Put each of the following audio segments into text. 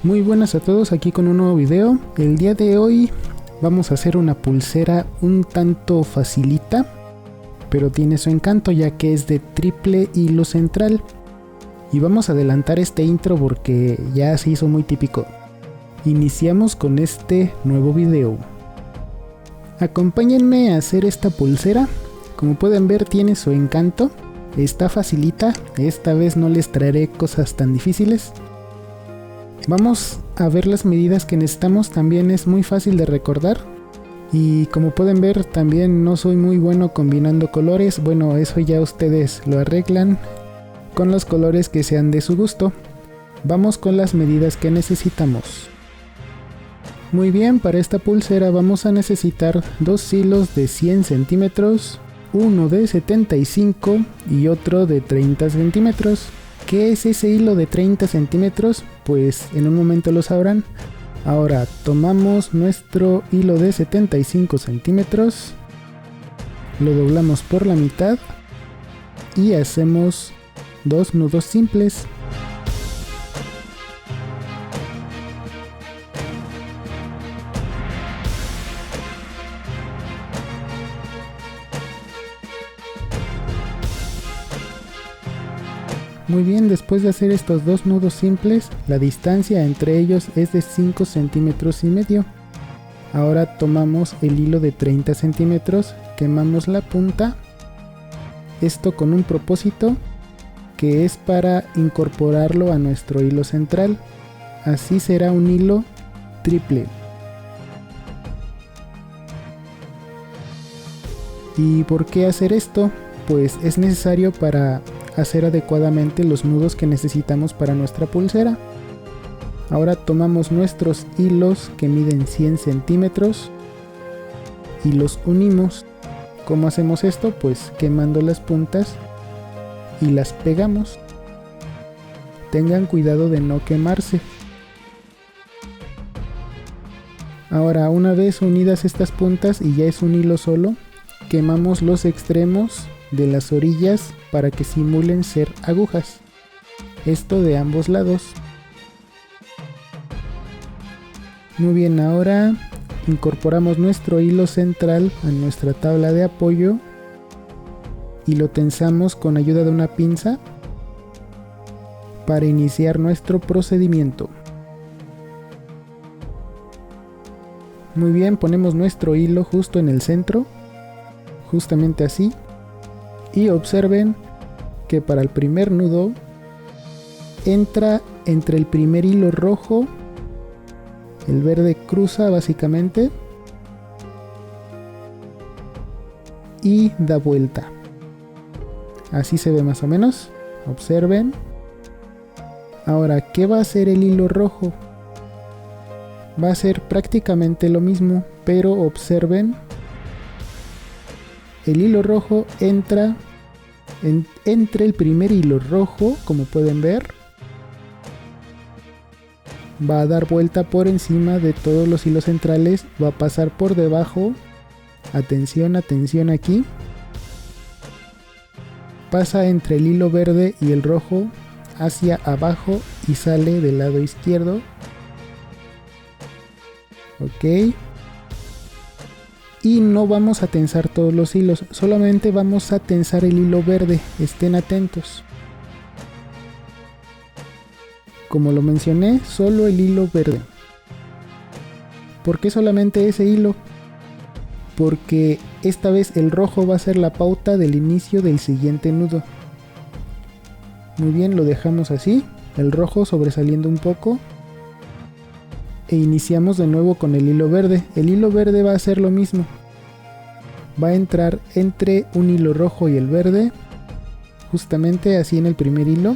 Muy buenas a todos, aquí con un nuevo video. El día de hoy vamos a hacer una pulsera un tanto facilita, pero tiene su encanto ya que es de triple hilo central. Y vamos a adelantar este intro porque ya se hizo muy típico. Iniciamos con este nuevo video. Acompáñenme a hacer esta pulsera. Como pueden ver, tiene su encanto. Está facilita, esta vez no les traeré cosas tan difíciles. Vamos a ver las medidas que necesitamos, también es muy fácil de recordar. Y como pueden ver, también no soy muy bueno combinando colores. Bueno, eso ya ustedes lo arreglan con los colores que sean de su gusto. Vamos con las medidas que necesitamos. Muy bien, para esta pulsera vamos a necesitar dos hilos de 100 centímetros, uno de 75 y otro de 30 centímetros. ¿Qué es ese hilo de 30 centímetros? Pues en un momento lo sabrán. Ahora tomamos nuestro hilo de 75 centímetros, lo doblamos por la mitad y hacemos dos nudos simples. Muy bien, después de hacer estos dos nudos simples, la distancia entre ellos es de 5 centímetros y medio. Ahora tomamos el hilo de 30 centímetros, quemamos la punta, esto con un propósito que es para incorporarlo a nuestro hilo central. Así será un hilo triple. ¿Y por qué hacer esto? Pues es necesario para hacer adecuadamente los nudos que necesitamos para nuestra pulsera. Ahora tomamos nuestros hilos que miden 100 centímetros y los unimos. ¿Cómo hacemos esto? Pues quemando las puntas y las pegamos. Tengan cuidado de no quemarse. Ahora, una vez unidas estas puntas y ya es un hilo solo, quemamos los extremos de las orillas para que simulen ser agujas. Esto de ambos lados. Muy bien, ahora incorporamos nuestro hilo central a nuestra tabla de apoyo y lo tensamos con ayuda de una pinza para iniciar nuestro procedimiento. Muy bien, ponemos nuestro hilo justo en el centro, justamente así. Y observen que para el primer nudo entra entre el primer hilo rojo, el verde cruza básicamente y da vuelta. Así se ve más o menos, observen. Ahora, ¿qué va a hacer el hilo rojo? Va a ser prácticamente lo mismo, pero observen. El hilo rojo entra entre el primer hilo rojo, como pueden ver. Va a dar vuelta por encima de todos los hilos centrales, va a pasar por debajo. Atención, atención aquí. Pasa entre el hilo verde y el rojo hacia abajo y sale del lado izquierdo. Ok. Y no vamos a tensar todos los hilos, solamente vamos a tensar el hilo verde, estén atentos. Como lo mencioné, solo el hilo verde. ¿Por qué solamente ese hilo? Porque esta vez el rojo va a ser la pauta del inicio del siguiente nudo. Muy bien, lo dejamos así, el rojo sobresaliendo un poco. E iniciamos de nuevo con el hilo verde. El hilo verde va a hacer lo mismo. Va a entrar entre un hilo rojo y el verde, justamente así en el primer hilo.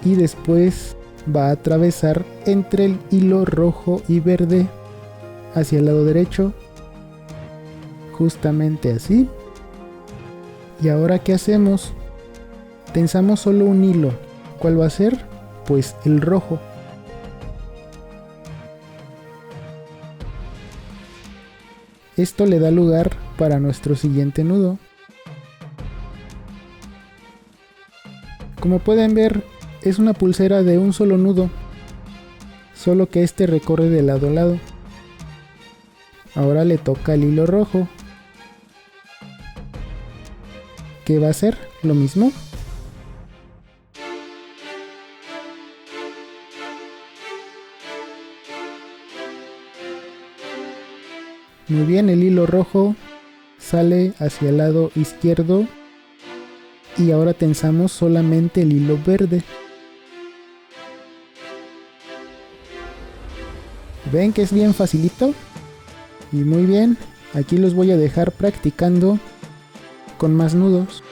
Y después va a atravesar entre el hilo rojo y verde hacia el lado derecho, justamente así. Y ahora, ¿qué hacemos? Tensamos solo un hilo. ¿Cuál va a ser? Pues el rojo. Esto le da lugar para nuestro siguiente nudo. Como pueden ver, es una pulsera de un solo nudo, solo que este recorre de lado a lado. Ahora le toca el hilo rojo. ¿Qué va a hacer? Lo mismo. Muy bien, el hilo rojo sale hacia el lado izquierdo y ahora tensamos solamente el hilo verde. ¿Ven que es bien facilito? Y muy bien, aquí los voy a dejar practicando con más nudos.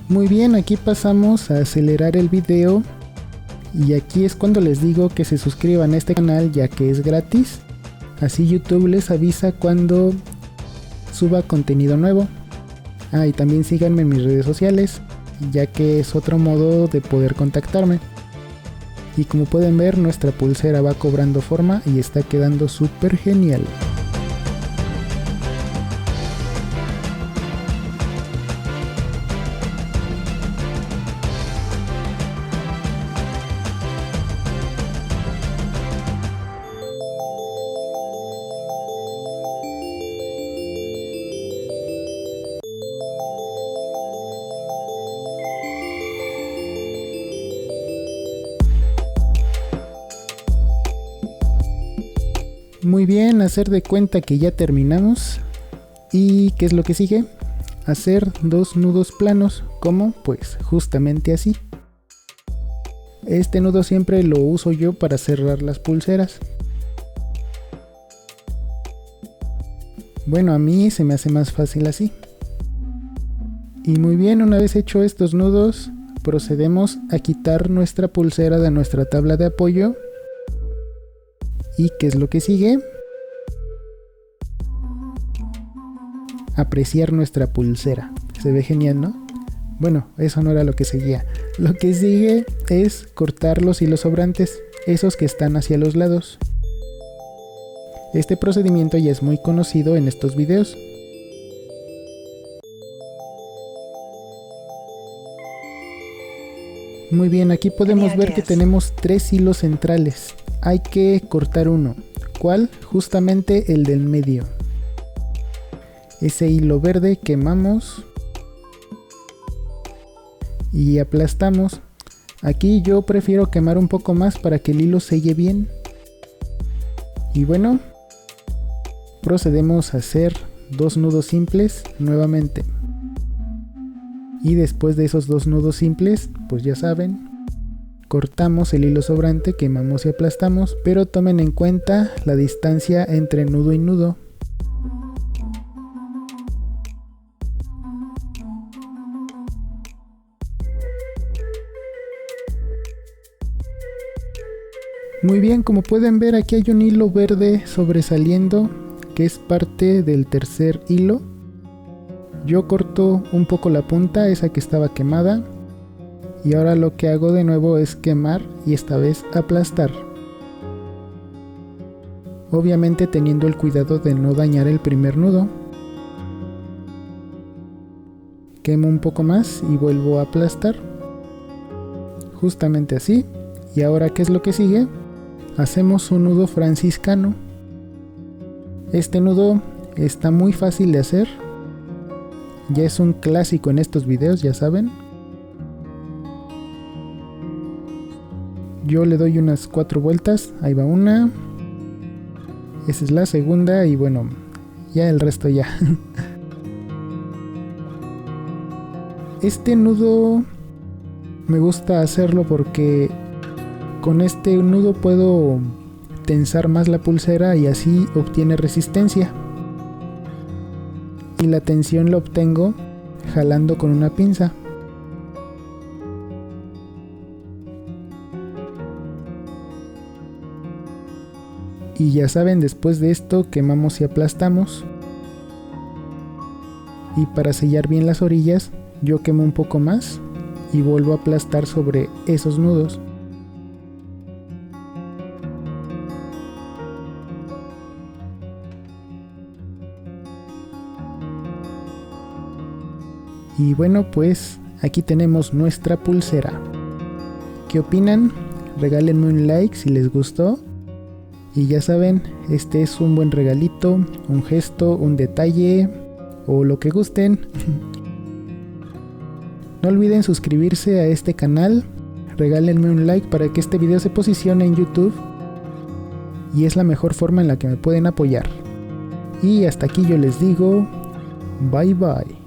Muy bien, aquí pasamos a acelerar el video y aquí es cuando les digo que se suscriban a este canal ya que es gratis, así YouTube les avisa cuando suba contenido nuevo. Y también síganme en mis redes sociales ya que es otro modo de poder contactarme. Y como pueden ver, nuestra pulsera va cobrando forma y está quedando súper genial. Muy bien, hacer de cuenta que ya terminamos. ¿Y qué es lo que sigue? Hacer 2 nudos planos. ¿Cómo? Pues justamente así. Este nudo siempre lo uso yo para cerrar las pulseras. Bueno, a mí se me hace más fácil así. Y muy bien, una vez hecho estos nudos, procedemos a quitar nuestra pulsera de nuestra tabla de apoyo. ¿Y qué es lo que sigue? Apreciar nuestra pulsera. Se ve genial, ¿no? Bueno, eso no era lo que seguía. Lo que sigue es cortar los hilos sobrantes, esos que están hacia los lados. Este procedimiento ya es muy conocido en estos videos. Muy bien, aquí podemos ver que tenemos 3 hilos centrales. Hay que cortar uno. ¿Cuál? Justamente el del medio. Ese hilo verde quemamos y aplastamos. Aquí yo prefiero quemar un poco más para que el hilo selle bien. Y bueno, procedemos a hacer 2 nudos simples nuevamente. Y después de esos 2 nudos simples, pues ya saben, cortamos el hilo sobrante, quemamos y aplastamos, pero tomen en cuenta la distancia entre nudo y nudo. Muy bien, como pueden ver, aquí hay un hilo verde sobresaliendo que es parte del tercer hilo. Yo corto un poco la punta, esa que estaba quemada, y ahora lo que hago de nuevo es quemar y esta vez aplastar. Obviamente teniendo el cuidado de no dañar el primer nudo. Quemo un poco más y vuelvo a aplastar. Justamente así. Y ahora, ¿qué es lo que sigue? Hacemos un nudo franciscano. Este nudo está muy fácil de hacer. Ya es un clásico en estos videos, ya saben. Yo le doy unas 4 vueltas. Ahí va una. Esa es la segunda y bueno, ya el resto ya. Este nudo me gusta hacerlo porque con este nudo puedo tensar más la pulsera y así obtiene resistencia. Y la tensión la obtengo jalando con una pinza. Y ya saben, después de esto quemamos y aplastamos. Y para sellar bien las orillas, yo quemo un poco más y vuelvo a aplastar sobre esos nudos. Y bueno, pues aquí tenemos nuestra pulsera. ¿Qué opinan? Regálenme un like si les gustó. Y ya saben, este es un buen regalito, un gesto, un detalle o lo que gusten. No olviden suscribirse a este canal. Regálenme un like para que este video se posicione en YouTube. Y es la mejor forma en la que me pueden apoyar. Y hasta aquí yo les digo, bye bye.